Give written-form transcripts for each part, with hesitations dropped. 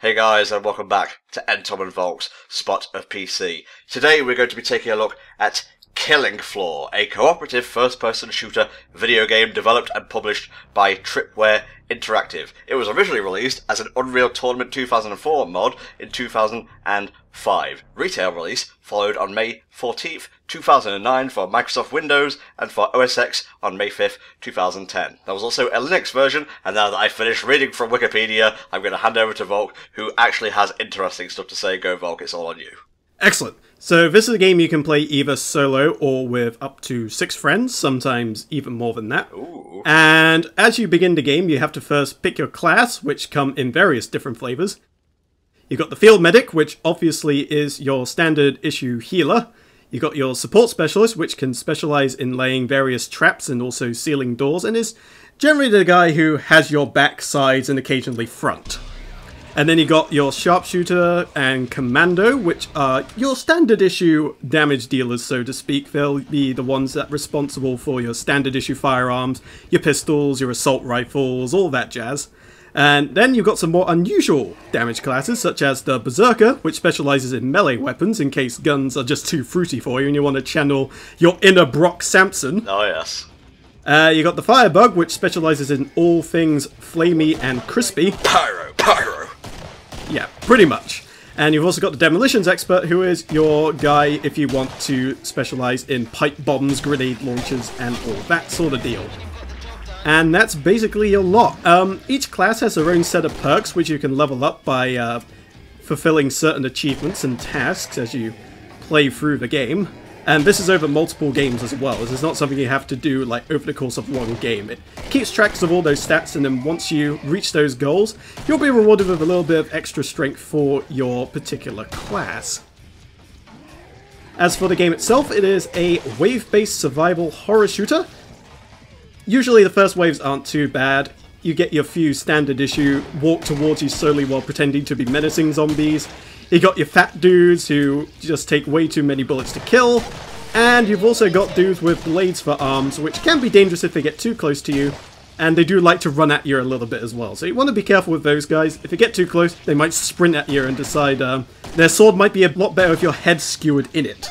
Hey guys, and welcome back to NTom and Volk's Spot of PC. Today we're going to be taking a look at Killing Floor, a cooperative first-person shooter video game developed and published by Tripwire Interactive. It was originally released as an Unreal Tournament 2004 mod in 2005. Retail release followed on May 14th, 2009 for Microsoft Windows and for OS X on May 5th, 2010. There was also a Linux version, and now that I've finished reading from Wikipedia, I'm going to hand over to Volk, who actually has interesting stuff to say. Go Volk, it's all on you. Excellent. So this is a game you can play either solo or with up to 6 friends, sometimes even more than that. Ooh. And as you begin the game, you have to first pick your class, which come in various different flavors. You've got the Field Medic, which obviously is your standard issue healer. You've got your Support Specialist, which can specialize in laying various traps and also sealing doors, and is generally the guy who has your back, sides, and occasionally front. And then you got your Sharpshooter and Commando, which are your standard issue damage dealers, so to speak. They'll be the ones that are responsible for your standard issue firearms, your pistols, your assault rifles, all that jazz. And then you've got some more unusual damage classes, such as the Berserker, which specializes in melee weapons in case guns are just too fruity for you and you want to channel your inner Brock Samson. Oh yes. You got the Firebug, which specializes in all things flamey and crispy. Pyro, pyro. Yeah, pretty much. And you've also got the Demolitions Expert, who is your guy if you want to specialize in pipe bombs, grenade launchers, and all that sort of deal. And that's basically your lot. Each class has their own set of perks, which you can level up by fulfilling certain achievements and tasks as you play through the game. And this is over multiple games as well. This is not something you have to do like over the course of one game. It keeps tracks of all those stats, and then once you reach those goals, you'll be rewarded with a little bit of extra strength for your particular class. As for the game itself, it is a wave-based survival horror shooter. Usually the first waves aren't too bad. You get your few standard issue walk towards you slowly while pretending to be menacing zombies. You got your fat dudes who just take way too many bullets to kill. And you've also got dudes with blades for arms, which can be dangerous if they get too close to you. And they do like to run at you a little bit as well. So you want to be careful with those guys. If you get too close, they might sprint at you and decide their sword might be a lot better if your head's skewered in it.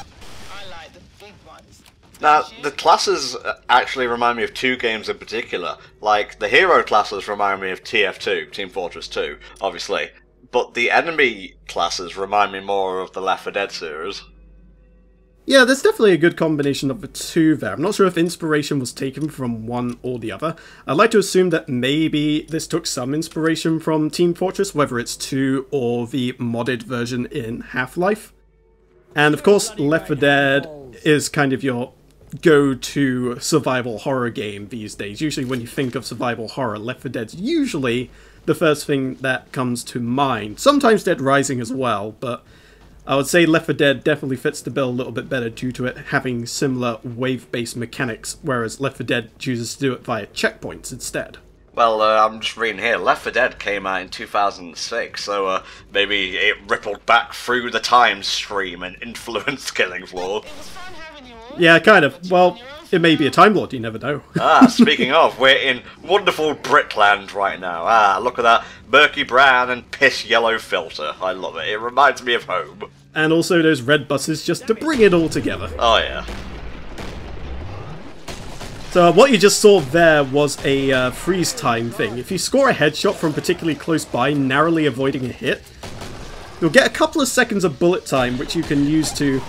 Now, the classes actually remind me of two games in particular. Like, the hero classes remind me of TF2, Team Fortress 2, obviously. But the enemy classes remind me more of the Left 4 Dead series. Yeah, there's definitely a good combination of the two there. I'm not sure if inspiration was taken from one or the other. I'd like to assume that maybe this took some inspiration from Team Fortress, whether it's 2 or the modded version in Half-Life. And of course, Left 4 Dead is kind of your go-to survival horror game these days. Usually when you think of survival horror, Left 4 Dead's usually the first thing that comes to mind. Sometimes Dead Rising as well, but I would say Left 4 Dead definitely fits the bill a little bit better due to it having similar wave-based mechanics, whereas Left 4 Dead chooses to do it via checkpoints instead. Well, I'm just reading here, Left 4 Dead came out in 2006, so maybe it rippled back through the time stream and influenced Killing Floor. Yeah, kind of. Well, it may be a Time Lord, you never know. Speaking of, we're in wonderful Britland right now. Look at that murky brown and piss yellow filter. I love it. It reminds me of home. And also those red buses just to bring it all together. Oh yeah. So what you just saw there was a freeze time thing. If you score a headshot from particularly close by, narrowly avoiding a hit, you'll get a couple of seconds of bullet time, which you can use to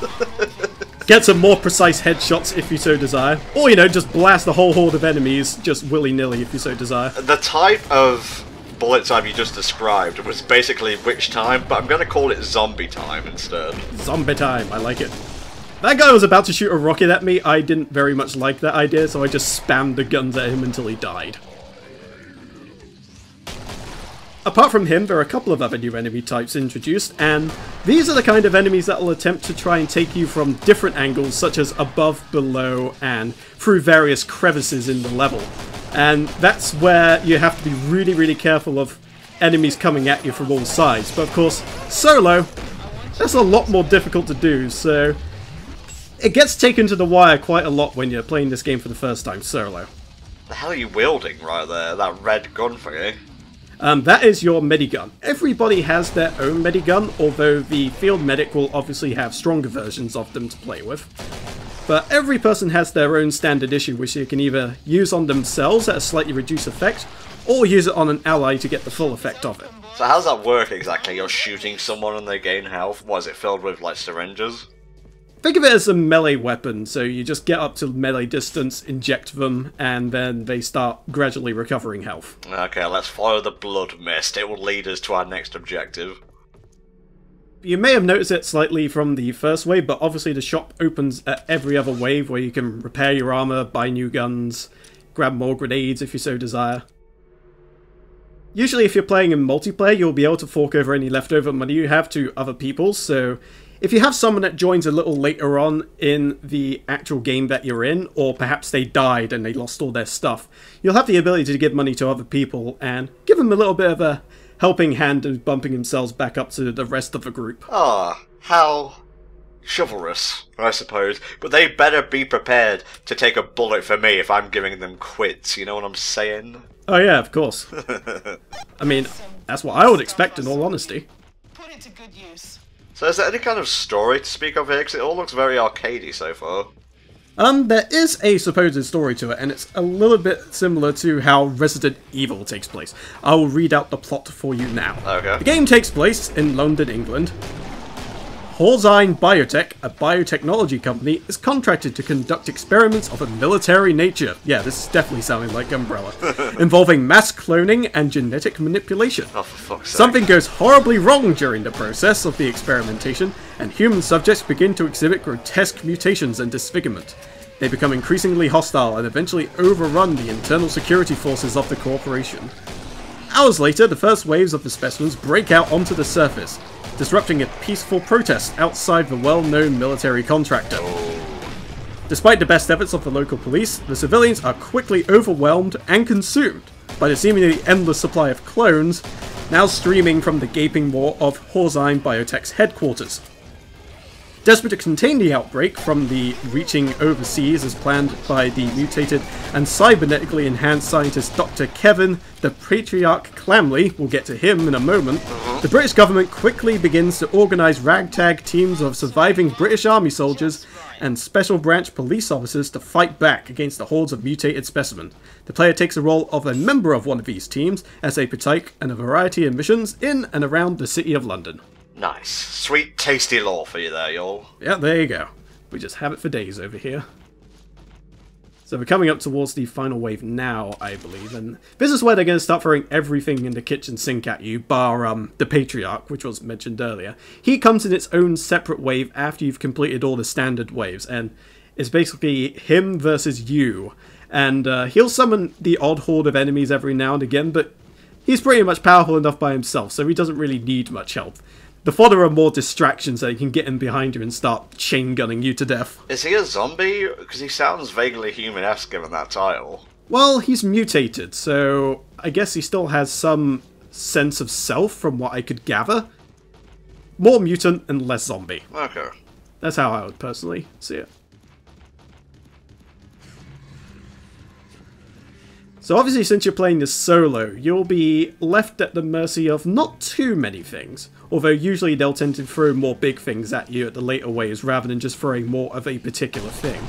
get some more precise headshots if you so desire. Or, you know, just blast the whole horde of enemies just willy-nilly if you so desire. The type of bullet time you just described was basically witch time, but I'm going to call it zombie time instead. Zombie time, I like it. That guy was about to shoot a rocket at me. I didn't very much like that idea, so I just spammed the guns at him until he died. Apart from him, there are a couple of other new enemy types introduced, and these are the kind of enemies that will attempt to try and take you from different angles, such as above, below, and through various crevices in the level. And that's where you have to be really, really careful of enemies coming at you from all sides. But of course, solo, that's a lot more difficult to do, so it gets taken to the wire quite a lot when you're playing this game for the first time solo. The hell are you wielding right there? That red gun thingy? That is your medigun. Everybody has their own medigun, although the field medic will obviously have stronger versions of them to play with. But every person has their own standard issue, which you can either use on themselves at a slightly reduced effect, or use it on an ally to get the full effect of it. So how does that work exactly? You're shooting someone and they gain health? What, is it filled with, like, syringes? Think of it as a melee weapon, so you just get up to melee distance, inject them, and then they start gradually recovering health. Okay, let's follow the blood mist. It will lead us to our next objective. You may have noticed it slightly from the first wave, but obviously the shop opens at every other wave where you can repair your armor, buy new guns, grab more grenades if you so desire. Usually if you're playing in multiplayer, you'll be able to fork over any leftover money you have to other people, so if you have someone that joins a little later on in the actual game that you're in, or perhaps they died and they lost all their stuff, you'll have the ability to give money to other people and give them a little bit of a helping hand and bumping themselves back up to the rest of the group. Ah, how chivalrous, I suppose. But they better be prepared to take a bullet for me if I'm giving them quits, you know what I'm saying? Oh yeah, of course. I mean, that's what I would expect in all honesty. Put it to good use. So is there any kind of story to speak of here? Because it all looks very arcadey so far. There is a supposed story to it, and it's a little bit similar to how Resident Evil takes place. I will read out the plot for you now. Okay. The game takes place in London, England. Horzine Biotech, a biotechnology company, is contracted to conduct experiments of a military nature. Yeah, this is definitely sounding like Umbrella. Involving mass cloning and genetic manipulation. Oh, for fuck's sake. Something goes horribly wrong during the process of the experimentation, and human subjects begin to exhibit grotesque mutations and disfigurement. They become increasingly hostile and eventually overrun the internal security forces of the corporation. Hours later, the first waves of the specimens break out onto the surface, disrupting a peaceful protest outside the well-known military contractor. Despite the best efforts of the local police, the civilians are quickly overwhelmed and consumed by the seemingly endless supply of clones now streaming from the gaping maw of Horzine Biotech's headquarters. Desperate to contain the outbreak from the reaching overseas as planned by the mutated and cybernetically enhanced scientist Dr. Kevin, the Patriarch Clamley, we'll get to him in a moment, the British government quickly begins to organise ragtag teams of surviving British Army soldiers and Special Branch police officers to fight back against the hordes of mutated specimens. The player takes the role of a member of one of these teams as they partake in a variety of missions in and around the City of London. Nice. Sweet, tasty lore for you there, y'all. Yeah, there you go. We just have it for days over here. So we're coming up towards the final wave now, I believe, and this is where they're going to start throwing everything in the kitchen sink at you, bar the Patriarch, which was mentioned earlier. He comes in its own separate wave after you've completed all the standard waves, and it's basically him versus you. And he'll summon the odd horde of enemies every now and again, but he's pretty much powerful enough by himself, so he doesn't really need much help. The fodder are more distractions that he can get in behind you and start chain gunning you to death. Is he a zombie? Because he sounds vaguely human-esque given that title. Well, he's mutated, so I guess he still has some sense of self from what I could gather. More mutant and less zombie. Okay. That's how I would personally see it. So obviously, since you're playing this solo, you'll be left at the mercy of not too many things, although usually they'll tend to throw more big things at you at the later waves rather than just throwing more of a particular thing.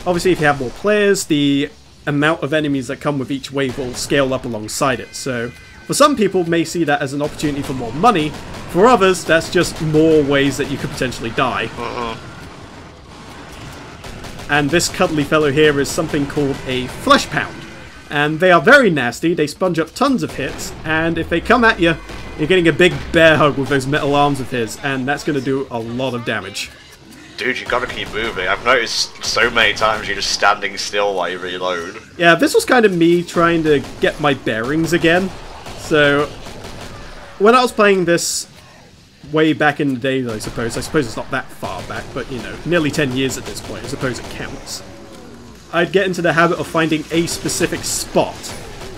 Obviously, if you have more players, the amount of enemies that come with each wave will scale up alongside it, so for some people may see that as an opportunity for more money, for others that's just more ways that you could potentially die. And this cuddly fellow here is something called a Flesh Pound. And they are very nasty, they sponge up tons of hits, and if they come at you, you're getting a big bear hug with those metal arms of his, and that's going to do a lot of damage. Dude, you gotta keep moving. I've noticed so many times you're just standing still while you reload. Yeah, this was kind of me trying to get my bearings again. So, when I was playing this way back in the day, I suppose it's not that far back, but you know, nearly 10 years at this point, I suppose it counts. I'd get into the habit of finding a specific spot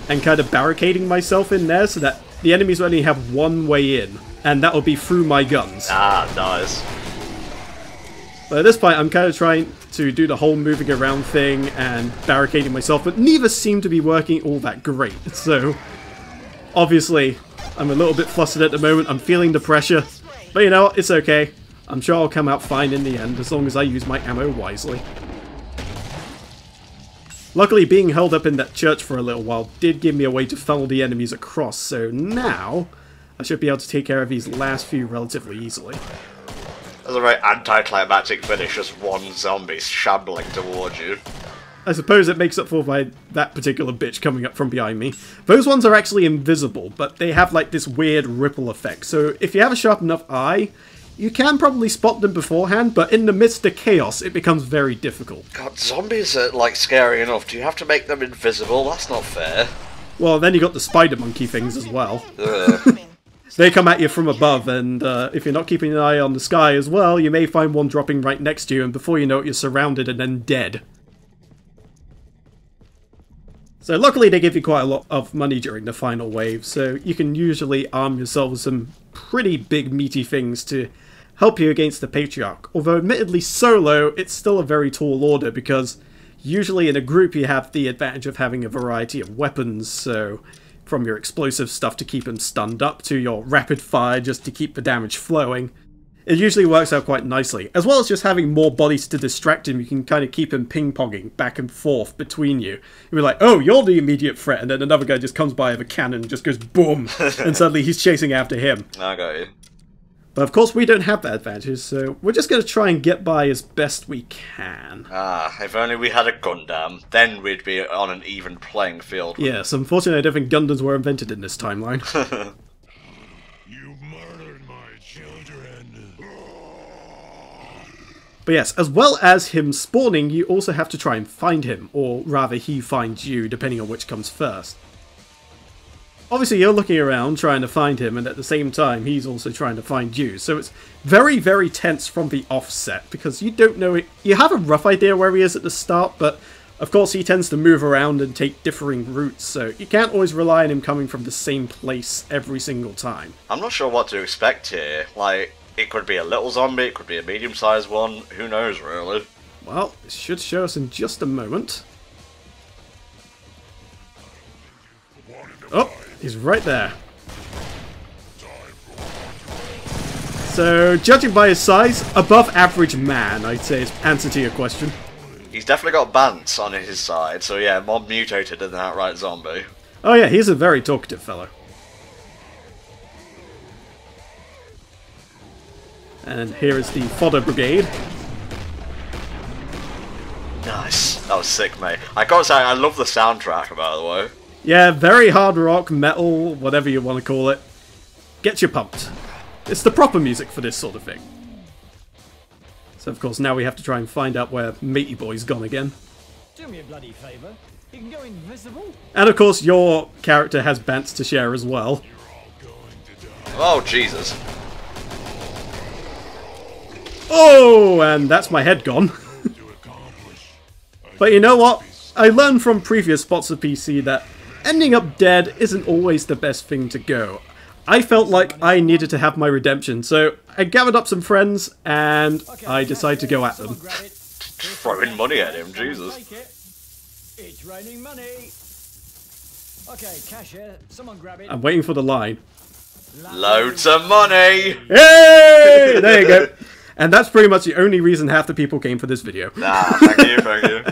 and kind of barricading myself in there so that the enemies would only have one way in, and that would be through my guns. Ah, nice. But at this point, I'm kind of trying to do the whole moving around thing and barricading myself, but neither seem to be working all that great. So, obviously, I'm a little bit flustered at the moment. I'm feeling the pressure. But you know what? It's okay. I'm sure I'll come out fine in the end, as long as I use my ammo wisely. Luckily, being held up in that church for a little while did give me a way to funnel the enemies across, so now I should be able to take care of these last few relatively easily. That's a very anticlimactic finish, just one zombie shambling towards you. I suppose it makes up for by that particular bitch coming up from behind me. Those ones are actually invisible, but they have like this weird ripple effect, so if you have a sharp enough eye, you can probably spot them beforehand, but in the midst of chaos, it becomes very difficult. God, zombies are, like, scary enough. Do you have to make them invisible? That's not fair. Well, then you got the spider monkey things as well. Ugh. They come at you from above, and if you're not keeping an eye on the sky as well, you may find one dropping right next to you, and before you know it, you're surrounded and then dead. So luckily they give you quite a lot of money during the final wave, so you can usually arm yourself with some pretty big meaty things to help you against the Patriarch. Although admittedly solo, it's still a very tall order because usually in a group you have the advantage of having a variety of weapons, so from your explosive stuff to keep him stunned up to your rapid fire just to keep the damage flowing. It usually works out quite nicely. As well as just having more bodies to distract him, you can kind of keep him ping-ponging back and forth between you. You'll be like, oh, you're the immediate threat, and then another guy just comes by with a cannon and just goes boom, and suddenly he's chasing after him. I got you. But of course we don't have that advantage, so we're just going to try and get by as best we can. Ah, if only we had a Gundam, then we'd be on an even playing field. Yes, unfortunately I don't think Gundams were invented in this timeline. You murdered my children. But yes, as well as him spawning, you also have to try and find him, or rather he finds you, depending on which comes first. Obviously you're looking around trying to find him, and at the same time he's also trying to find you, so it's very, very tense from the offset, because you don't know it. You have a rough idea where he is at the start, but of course he tends to move around and take differing routes, so you can't always rely on him coming from the same place every single time. I'm not sure what to expect here. Like, it could be a little zombie, it could be a medium-sized one, who knows really. Well, it should show us in just a moment. Oh, he's right there. So, judging by his size, above average man, I'd say is answer to your question. He's definitely got Bants on his side, so yeah, more mutated than an outright zombie. Oh yeah, he's a very talkative fellow. And here is the fodder brigade. Nice. That was sick, mate. I gotta say, I love the soundtrack, by the way. Yeah, very hard rock, metal, whatever you want to call it. Gets you pumped. It's the proper music for this sort of thing. So of course now we have to try and find out where Matey Boy's gone again. Do me a bloody favour. You can go invisible. And of course your character has Bants to share as well. Oh, Jesus. Oh, and that's my head gone. But you know what? I learned from previous spots of PC that ending up dead isn't always the best thing to go. I felt like I needed to have my redemption, so I gathered up some friends and I decided to go at them. Throwing money at him, Jesus. It's raining money. Okay, cashier, someone grab it. I'm waiting for the line. Loads of money! Hey! There you go. And that's pretty much the only reason half the people came for this video. Ah, thank you, thank you.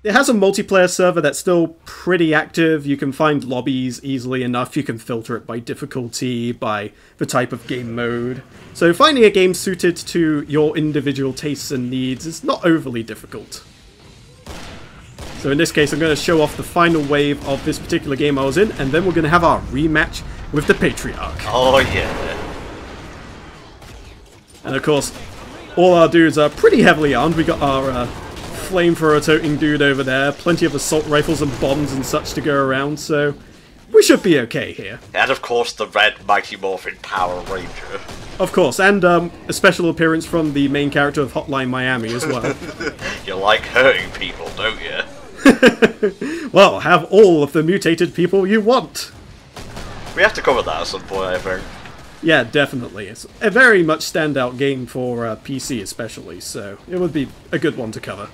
It has a multiplayer server that's still pretty active. You can find lobbies easily enough. You can filter it by difficulty, by the type of game mode. So finding a game suited to your individual tastes and needs is not overly difficult. So in this case, I'm going to show off the final wave of this particular game I was in, and then we're going to have our rematch with the Patriarch. Oh yeah. And of course, all our dudes are pretty heavily armed. We got our flamethrower-toting dude over there, plenty of assault rifles and bombs and such to go around, so we should be okay here. And of course the red Mighty Morphin Power Ranger. Of course, and a special appearance from the main character of Hotline Miami as well. You like hurting people, don't you? Well, have all of the mutated people you want. We have to cover that at some point, I think. Yeah, definitely. It's a very much standout game for PC especially, so it would be a good one to cover.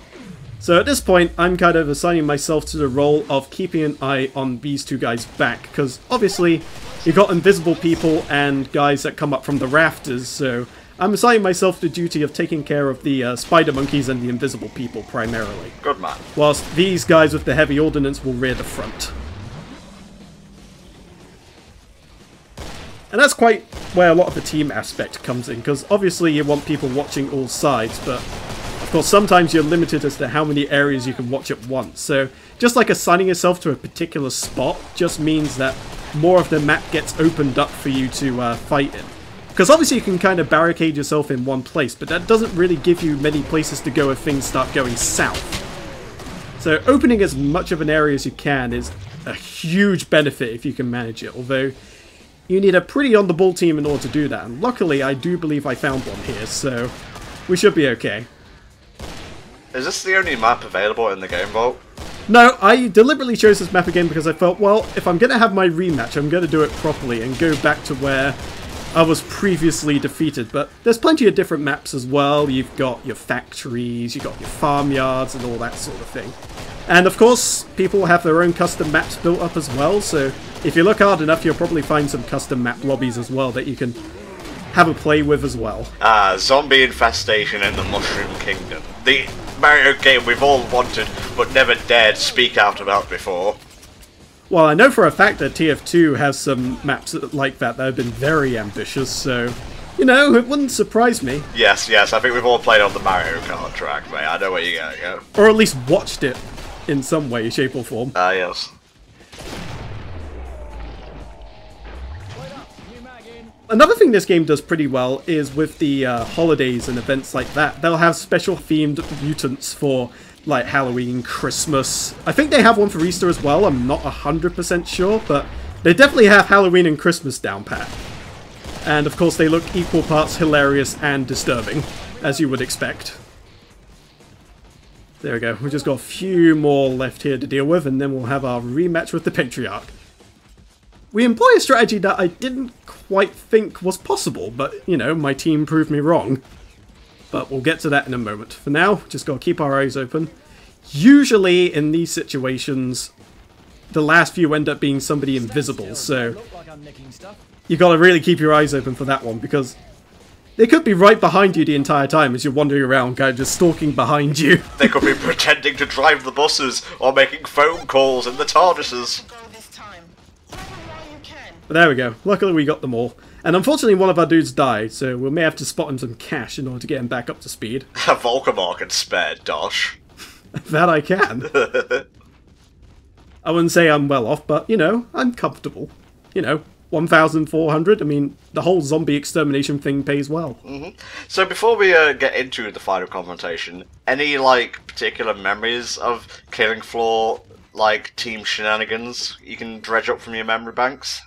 So at this point, I'm kind of assigning myself to the role of keeping an eye on these two guys' back, because obviously you've got invisible people and guys that come up from the rafters, so I'm assigning myself the duty of taking care of the spider monkeys and the invisible people primarily. Good man. Whilst these guys with the heavy ordnance will rear the front. And that's quite where a lot of the team aspect comes in, because obviously you want people watching all sides, but of course sometimes you're limited as to how many areas you can watch at once. So just like assigning yourself to a particular spot just means that more of the map gets opened up for you to fight in. Because obviously you can kind of barricade yourself in one place, but that doesn't really give you many places to go if things start going south. So opening as much of an area as you can is a huge benefit if you can manage it, although you need a pretty on-the-ball team in order to do that, and luckily I do believe I found one here, so we should be okay. Is this the only map available in the game, Volk? No, I deliberately chose this map again because I felt, well, if I'm going to have my rematch, I'm going to do it properly and go back to where I was previously defeated, but there's plenty of different maps as well. You've got your factories, you've got your farmyards and all that sort of thing. And of course, people have their own custom maps built up as well, so if you look hard enough, you'll probably find some custom map lobbies as well that you can have a play with as well. Zombie infestation in the Mushroom Kingdom. The Mario game we've all wanted, but never dared speak out about before. Well, I know for a fact that TF2 has some maps like that that have been very ambitious, so, you know, it wouldn't surprise me. Yes, I think we've all played on the Mario Kart track, mate. I know where you're gonna go. Or at least watched it in some way, shape or form. Yes. Another thing this game does pretty well is with the holidays and events like that, they'll have special themed mutants for like Halloween, Christmas. I think they have one for Easter as well, I'm not 100% sure, but they definitely have Halloween and Christmas down pat. And of course they look equal parts hilarious and disturbing, as you would expect. There we go, we've just got a few more left here to deal with, and then we'll have our rematch with the Patriarch. We employ a strategy that I didn't quite think was possible, but, you know, my team proved me wrong. But we'll get to that in a moment. For now, just gotta keep our eyes open. Usually, in these situations, the last few end up being somebody invisible, so you gotta really keep your eyes open for that one, because they could be right behind you the entire time as you're wandering around, kind of just stalking behind you. They could be pretending to drive the buses, or making phone calls in the TARDISes. Go this time. Grab them while you can. But there we go. Luckily we got them all. And unfortunately one of our dudes died, so we may have to spot him some cash in order to get him back up to speed. Volkamar can spare dosh. That I can. I wouldn't say I'm well off, but, you know, I'm comfortable. You know, 1,400, I mean, the whole zombie extermination thing pays well. So before we get into the final confrontation, any, like, particular memories of Killing Floor, like, team shenanigans you can dredge up from your memory banks?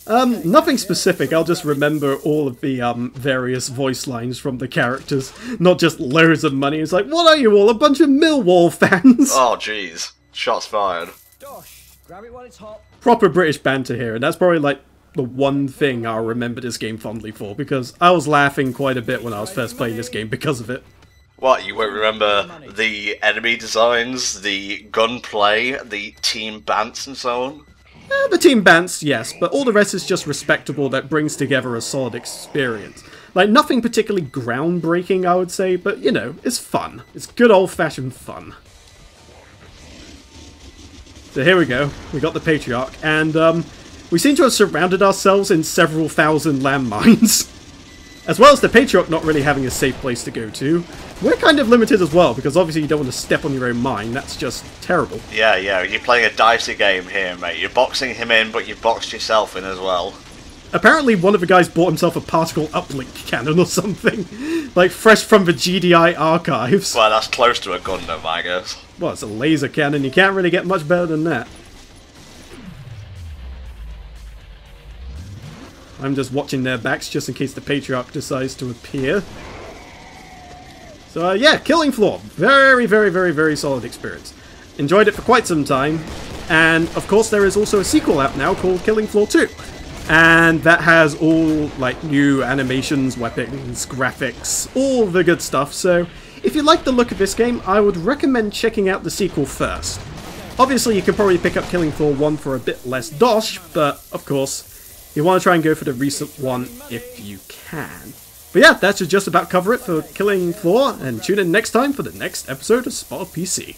Nothing specific, I'll just remember all of the various voice lines from the characters, not just loads of money. It's like, what are you all, a bunch of Millwall fans? Oh jeez, shots fired. Dosh, grab it while it's hot. Proper British banter here, and that's probably like the one thing I'll remember this game fondly for, because I was laughing quite a bit when I was first playing this game because of it. What, you won't remember the enemy designs, the gunplay, the team bants and so on? The team bants, yes, but all the rest is just respectable that brings together a solid experience. Like, nothing particularly groundbreaking, I would say, but, you know, it's fun. It's good old-fashioned fun. So here we go. We got the Patriarch, and, we seem to have surrounded ourselves in several thousand landmines. As well as the Patriarch not really having a safe place to go to, we're kind of limited as well, because obviously you don't want to step on your own mine. That's just terrible. Yeah, you're playing a dicey game here, mate. You're boxing him in, but you've boxed yourself in as well. Apparently one of the guys bought himself a particle uplink cannon or something. Like, fresh from the GDI archives. Well, that's close to a Gundam, I guess. Well, it's a laser cannon. You can't really get much better than that. I'm just watching their backs just in case the Patriarch decides to appear. So, yeah, Killing Floor. Very, very, very, very solid experience. Enjoyed it for quite some time. And, of course, there is also a sequel out now called Killing Floor 2. And that has all like new animations, weapons, graphics, all the good stuff. So if you like the look of this game, I would recommend checking out the sequel first. Obviously you can probably pick up Killing Floor 1 for a bit less dosh, but of course you want to try and go for the recent one if you can. But yeah, that should just about cover it for Killing Floor, and tune in next time for the next episode of Spot of PC.